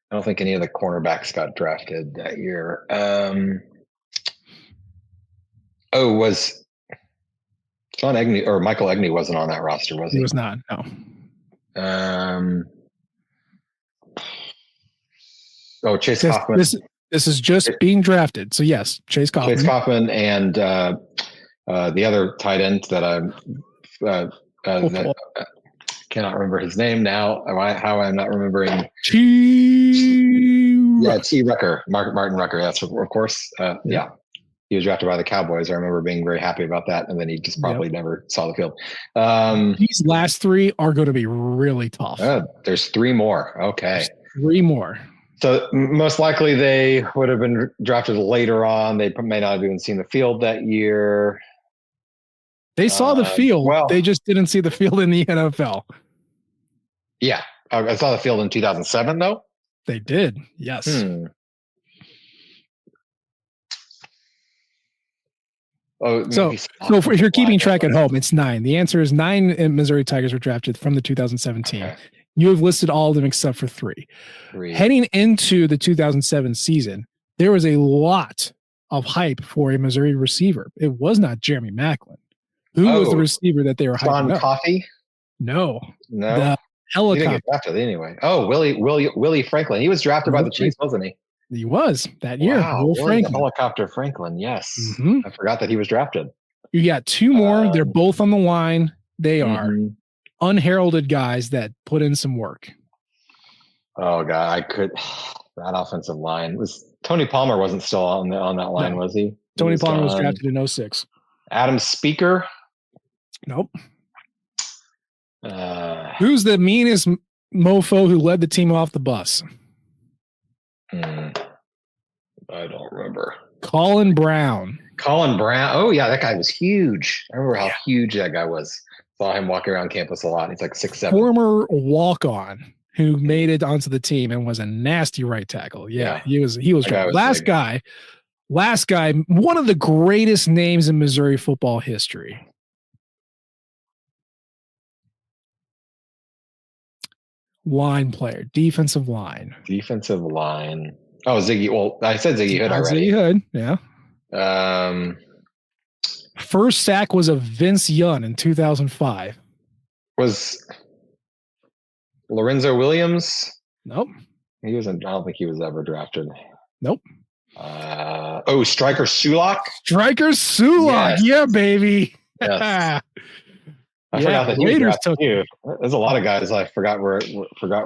I don't think any of the cornerbacks got drafted that year. Was Sean Egney or Michael Egney wasn't on that roster, was he? He was not, no. Chase Kaufman. This is just being drafted. So yes, Chase Kaufman. Chase Kaufman and the other tight end that I cannot remember his name now. How I'm not remembering. T. Rucker, Martin Rucker. That's of course. Yeah. He was drafted by the Cowboys. I remember being very happy about that, and then he just probably never saw the field. These last 3 are going to be really tough. There's 3 more. Okay. There's 3 more. So most likely they would have been drafted later on. They may not have even seen the field that year. They saw the field. They just didn't see the field in the NFL. Yeah. I saw the field in 2007, though. They did. Yes. So if you're keeping track at home, it's 9. The answer is 9 Missouri Tigers were drafted from the 2017. Okay. You have listed all of them except for 3. Heading into the 2007 season, there was a lot of hype for a Missouri receiver. It was not Jeremy Maclin. Who was the receiver that they were hyping up? Coffey? No. The helicopter. He didn't get drafted anyway. Willie Franklin. He was drafted by the Chiefs, wasn't he? He was that year. Wow, Helicopter Franklin. Yes. Mm-hmm. I forgot that he was drafted. You got 2 more. They're both on the line. They are unheralded guys that put in some work. Oh God, that offensive line was Tony Palmer wasn't still on that line, was he? Tony Palmer was drafted in 06. Adam Speaker. Nope. Who's the meanest mofo who led the team off the bus? I don't remember. Colin Brown. Oh yeah, that guy was huge. I remember how huge that guy was. Saw him walking around campus a lot. He's like 6'7". Former walk-on who made it onto the team and was a nasty right tackle. Yeah. He was last guy. One of the greatest names in Missouri football history. Line player, defensive line. Oh, Ziggy. Well, I said Ziggy Hood already. Ziggy Hood, yeah. First sack was of Vince Young in 2005. Was Lorenzo Williams? Nope. He wasn't. I don't think he was ever drafted. Nope. Striker Sulak. Yes. Yeah, baby. Yes. I forgot that he was drafted. There's a lot of guys I forgot were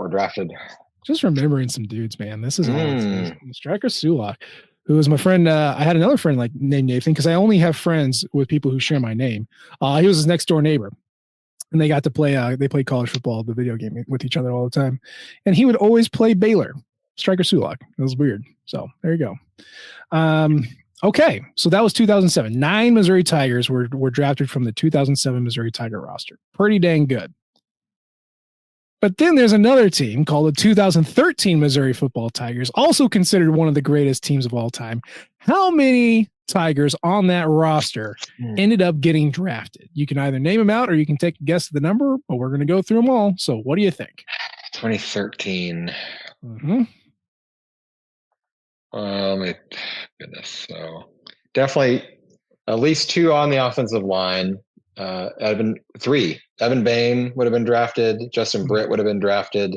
drafted. Just remembering some dudes, man. This is Striker Sulak, who was my friend. I had another friend named Nathan because I only have friends with people who share my name. He was his next door neighbor, and they got to play. They played college football, the video game, with each other all the time. And he would always play Baylor. Striker Sulak. It was weird. So there you go. Okay, so that was 2007. 9 Missouri Tigers were drafted from the 2007 Missouri Tiger roster. Pretty dang good. But then there's another team called the 2013 Missouri Football Tigers, also considered one of the greatest teams of all time. How many Tigers on that roster ended up getting drafted? You can either name them out or you can take a guess at the number, but we're going to go through them all. So what do you think? 2013. Mm-hmm. My goodness. So definitely at least 2 on the offensive line. Three. Evan Bain would have been drafted. Justin Britt would have been drafted.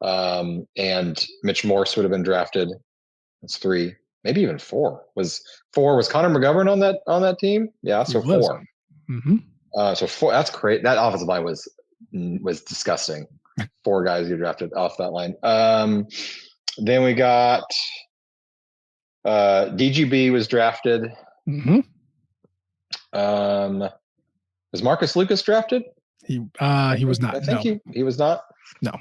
And Mitch Morse would have been drafted. That's 3. Maybe even 4. Was Connor McGovern on that team? Yeah, so 4. Mm-hmm. So 4. That's great. That offensive line was disgusting. 4 guys you drafted off that line. Then we got DGB was drafted. Mm-hmm. Was Marcus Lucas drafted? He was not. I think he was not. No.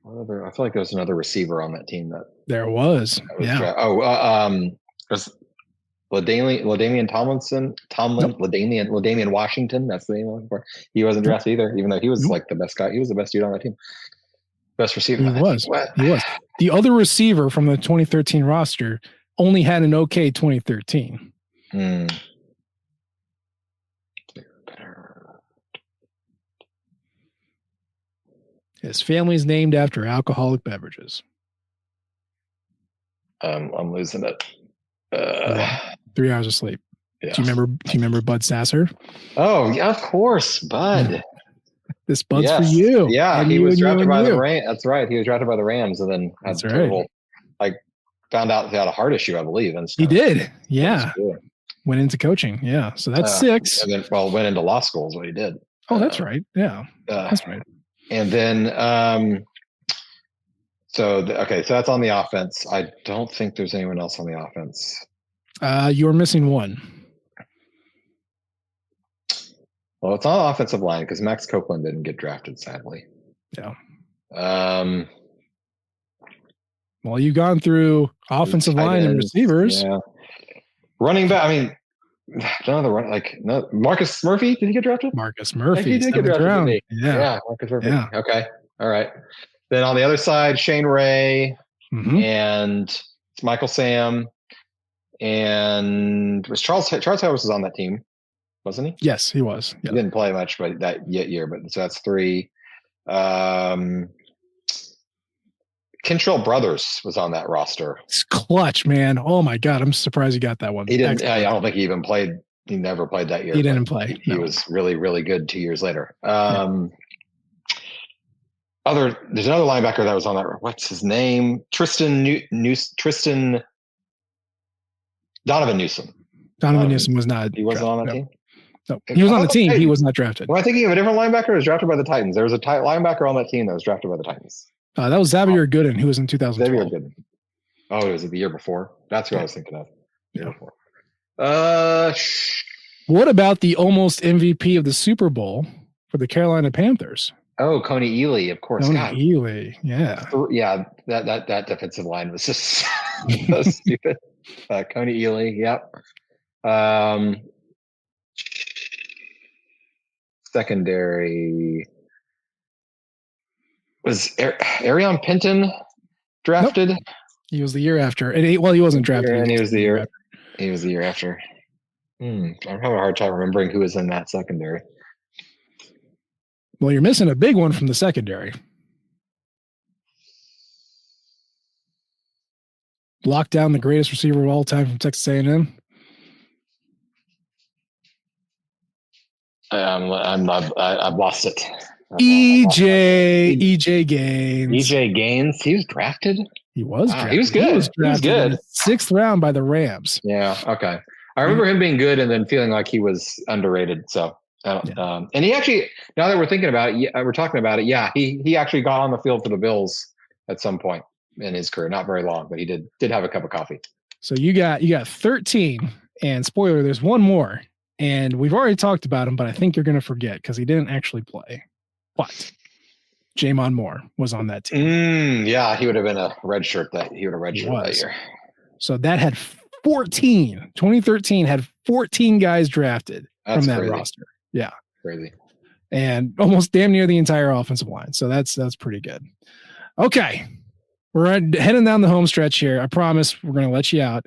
I feel like there was another receiver on that team that there was. Was LaDainian Tomlinson, LaDainian Washington. That's the name I'm looking for. He wasn't drafted either, even though he was like the best guy. He was the best dude on that team. Best receiver. He was. The other receiver from the 2013 roster only had an okay 2013. His family's named after alcoholic beverages. I'm losing it. 3 hours of sleep. Yeah. Do you remember Bud Sasser? Oh yeah, of course, Bud. This Bud's for you. Yeah, he was drafted by the Rams. That's right. He was drafted by the Rams, and then had found out he had a heart issue, I believe. And he did. Yeah. Went into coaching. Yeah. So that's 6. And then went into law school is what he did. Oh, that's right. Yeah. That's right. And then so that's on the offense. I don't think there's anyone else on the offense. You're missing one. Well, it's on the offensive line because Max Copeland didn't get drafted, sadly. Yeah. Well, you've gone through offensive line and receivers. Yeah. Running back. I mean, Marcus Murphy. Did he get drafted? Marcus Murphy. He did get drafted. Yeah. Marcus Murphy. Yeah. Okay. All right. Then on the other side, Shane Ray and Michael Sam, and was Charles Harris was on that team, wasn't he? Yes, he was. He didn't play much, but that year. But so that's 3. Kentrell Brothers was on that roster. It's clutch, man. Oh my God, I'm surprised he got that one. He didn't. I don't think he even played. He never played that year. He didn't play. He was really, really good 2 years later. There's another linebacker that was on that. What's his name? Donovan Newsom. Donovan Newsom was not. He wasn't on that team. No, he was on the team. He was not drafted. Am I thinking of a different linebacker? Who was drafted by the Titans. There was a linebacker on that team that was drafted by the Titans. That was Xavier Gooden, who was in 2012. Xavier Gooden. Oh, was it the year before? That's who I was thinking of. Before. What about the almost MVP of the Super Bowl for the Carolina Panthers? Oh, Coney Ely, of course. Ely, yeah. Yeah, that defensive line was just so stupid. Coney Ely, yep. Secondary. Was Arion Penton drafted? Nope. He was the year after. And he wasn't drafted. And he was the year. He was the year after. I'm having a hard time remembering who was in that secondary. Well, you're missing a big one from the secondary. Locked down the greatest receiver of all time from Texas A&M. I've lost it. EJ Gaines. EJ Gaines. He was drafted. He was drafted. He was good. He was good. In the 6th round by the Rams. Yeah. Okay. I remember him being good and then feeling like he was underrated. So, and he actually, now that we're thinking about it, we're talking about it. Yeah, he actually got on the field for the Bills at some point in his career. Not very long, but he did have a cup of coffee. So you got 13, and spoiler, there's one more, and we've already talked about him, but I think you're going to forget because he didn't actually play. But Jamon Moore was on that team. Yeah, he would have been a red shirt that year. So that had 14. 2013 had 14 guys drafted from that roster. Yeah. Crazy. And almost damn near the entire offensive line. So that's pretty good. Okay. We're heading down the home stretch here. I promise we're going to let you out.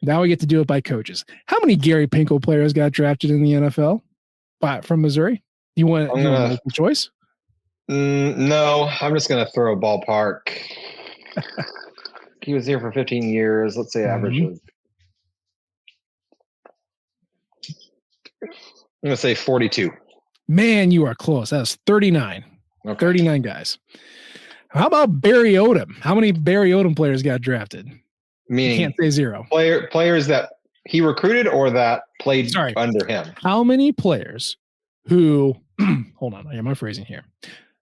Now we get to do it by coaches. How many Gary Pinkel players got drafted in the NFL from Missouri? You want multiple choice? No, I'm just going to throw a ballpark. He was here for 15 years. Let's say average of. I'm going to say 42. Man, you are close. That's 39. Okay. 39 guys. How about Barry Odom? How many Barry Odom players got drafted? Meaning you can't say zero. Players that he recruited or that played under him. How many players who hold on, I got my phrasing here.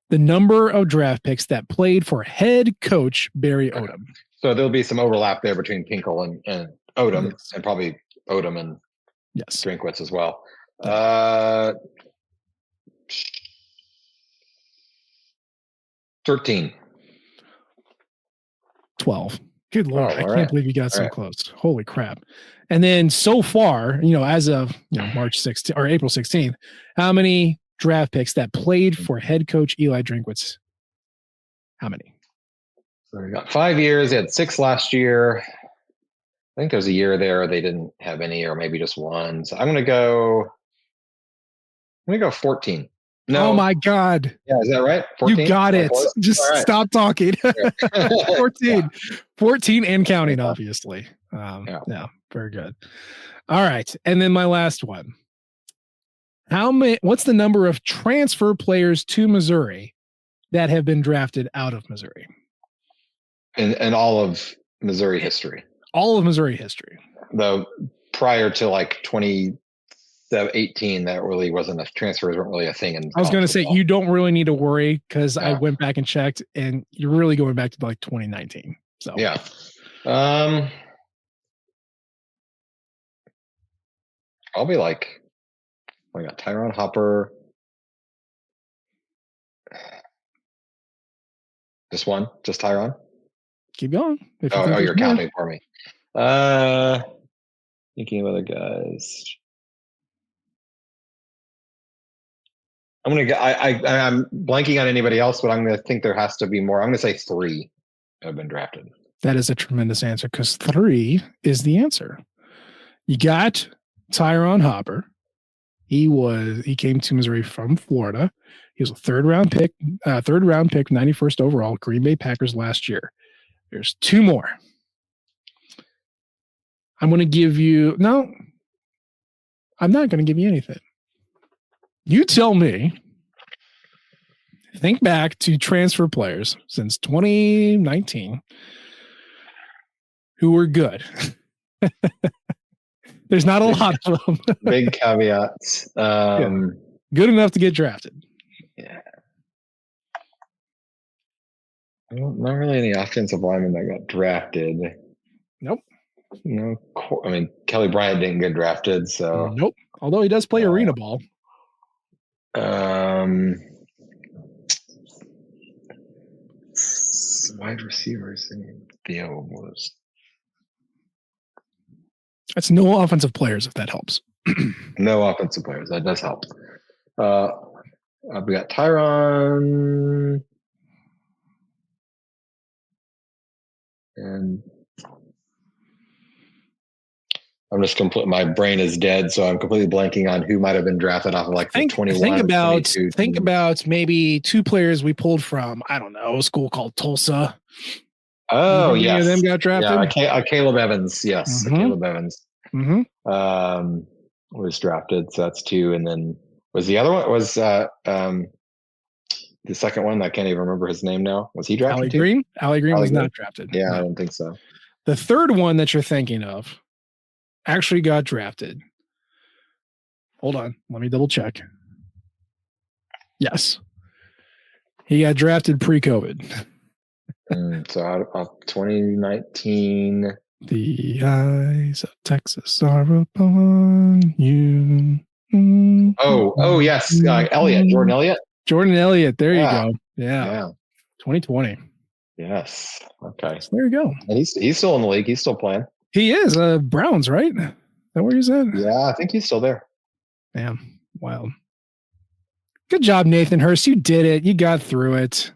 The number of draft picks that played for head coach Barry Odom. So there'll be some overlap there between Pinkel and Odom, and probably Odom and Drinkwitz as well. 13. 12. Good Lord. I can't believe you got so close. Holy crap. And then so far, as of March 16th or April 16th, how many draft picks that played for head coach Eli Drinkwitz? How many? So we got 5 years. They had 6 last year. I think there's a year there they didn't have any, or maybe just one. So I'm gonna go 14. No. Oh my God. Yeah, is that right? 14? You got it. Just stop talking. 14. 14 and counting, obviously. Yeah, very good. All right. And then my last one. What's the number of transfer players to Missouri that have been drafted out of Missouri? In all of Missouri history. All of Missouri history. Though prior to like 2018, that really wasn't transfers weren't really a thing. I was going to say, you don't really need to worry because I went back and checked, and you're really going back to like 2019. So yeah. I'll be like, I got Tyron Hopper. Just one? Just Tyron? Keep going. You're counting for me. Thinking of other guys. I'm blanking on anybody else, but I'm going to think there has to be more. I'm going to say 3 have been drafted. That is a tremendous answer because 3 is the answer. You got Tyron Hopper. He came to Missouri from Florida. He was a third round pick, 91st overall, Green Bay Packers last year. There's 2 more. I'm going to give you, no, I'm not going to give you anything. You tell me, think back to transfer players since 2019 who were good. There's not a lot of them. Big caveats. Good enough to get drafted. Yeah. Not really any offensive linemen that got drafted. Nope. No, I mean, Kelly Bryant didn't get drafted, so. Nope. Although he does play arena ball. Wide receivers in Theo was. That's no offensive players, if that helps. No offensive players. That does help. We got Tyron. And I'm just my brain is dead, so I'm completely blanking on who might have been drafted off of like 21. Think about maybe 2 players we pulled from, I don't know, a school called Tulsa. Oh, yes. Any of them got drafted? Yeah, Caleb Evans. Yes, Caleb Evans. Was drafted, so that's 2. And then was the other one the second one? I can't even remember his name now. Was he drafted? Allie Green was not drafted. Yeah, no. I don't think so. The third one that you're thinking of actually got drafted. Hold on, let me double check. Yes, he got drafted pre-COVID. So out of 2019, the eyes of Texas are upon you. Oh yes, Jordan Elliott. There you go. Yeah. 2020. Yes. Okay. So there you go. And he's still in the league. He's still playing. He is. Browns, right? Is that where he's at? Yeah, I think he's still there. Damn. Wild. Good job, Nathan Hurst. You did it. You got through it.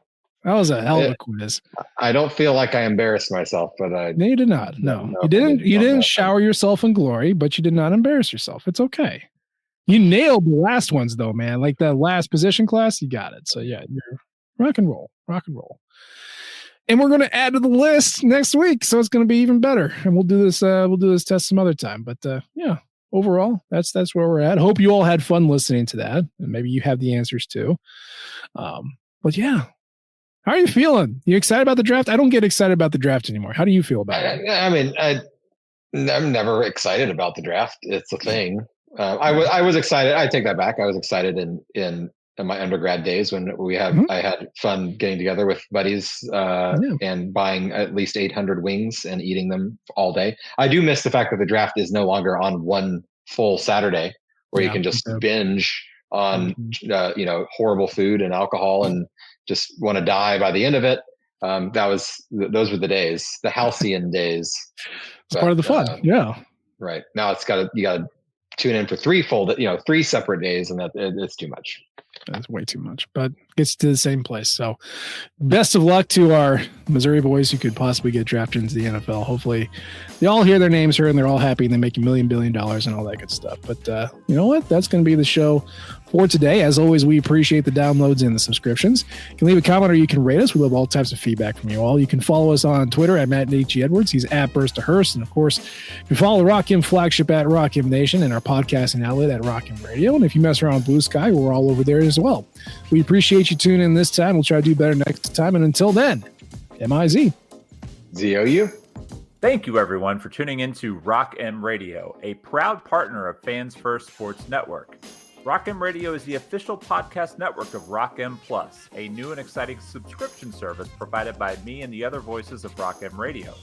That was a hell of a quiz. I don't feel like I embarrassed myself, but No, you did not. No, you didn't. You didn't shower yourself in glory, but you did not embarrass yourself. It's okay. You nailed the last ones though, man. Like that last position class, you got it. So yeah, you're rock and roll. And we're going to add to the list next week, so it's going to be even better. And we'll do this. We'll do this test some other time. But yeah, overall, that's where we're at. Hope you all had fun listening to that, and maybe you have the answers too. But yeah, how are you feeling? You excited about the draft? I don't get excited about the draft anymore. How do you feel about it? I mean, I'm never excited about the draft. It's a thing. I was excited. I take that back. I was excited in my undergrad days when I had fun getting together with buddies and buying at least 800 wings and eating them all day. I do miss the fact that the draft is no longer on one full Saturday where you can just binge on horrible food and alcohol and just want to die by the end of it. Those were the days, the halcyon days. It's part of the fun. Yeah. Right. Now you got to tune in for three separate days, and it's too much. That's way too much, but gets to the same place. So best of luck to our Missouri boys who could possibly get drafted into the NFL. Hopefully they all hear their names here and they're all happy and they make $1 billion and all that good stuff. But you know what? That's going to be the show for today. As always, we appreciate the downloads and the subscriptions. You can leave a comment or you can rate us. We love all types of feedback from you all. You can follow us on Twitter at Matt H. Edwards. He's at Burst to Hearst. And of course, you can follow the Rock M flagship at Rock M Nation and our podcasting outlet at Rock M Radio. And if you mess around with Blue Sky, we're all over there as well. We appreciate you tuning in this time. We'll try to do better next time. And until then, MIZ. ZOU. Thank you, everyone, for tuning in to Rock M Radio, a proud partner of Fans First Sports Network. Rock M Radio is the official podcast network of Rock M Plus, a new and exciting subscription service provided by me and the other voices of Rock M Radio.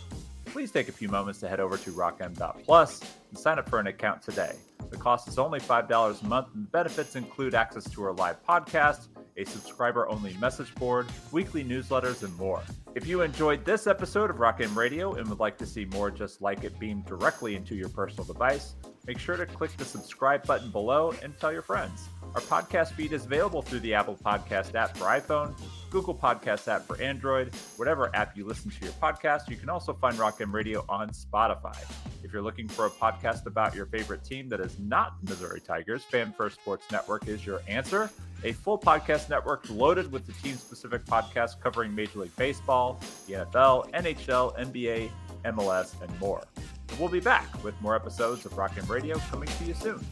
Please take a few moments to head over to rockm.plus and sign up for an account today. The cost is only $5 a month, and the benefits include access to our live podcast, a subscriber-only message board, weekly newsletters, and more. If you enjoyed this episode of Rock M Radio and would like to see more just like it beamed directly into your personal device, make sure to click the subscribe button below and tell your friends. Our podcast feed is available through the Apple Podcast app for iPhone, Google Podcast app for Android, whatever app you listen to your podcast. You can also find Rock M Radio on Spotify. If you're looking for a podcast about your favorite team that is not the Missouri Tigers, Fan First Sports Network is your answer. A full podcast network loaded with the team-specific podcasts covering Major League Baseball, the NFL, NHL, NBA, MLS, and more. We'll be back with more episodes of Rock M Radio coming to you soon.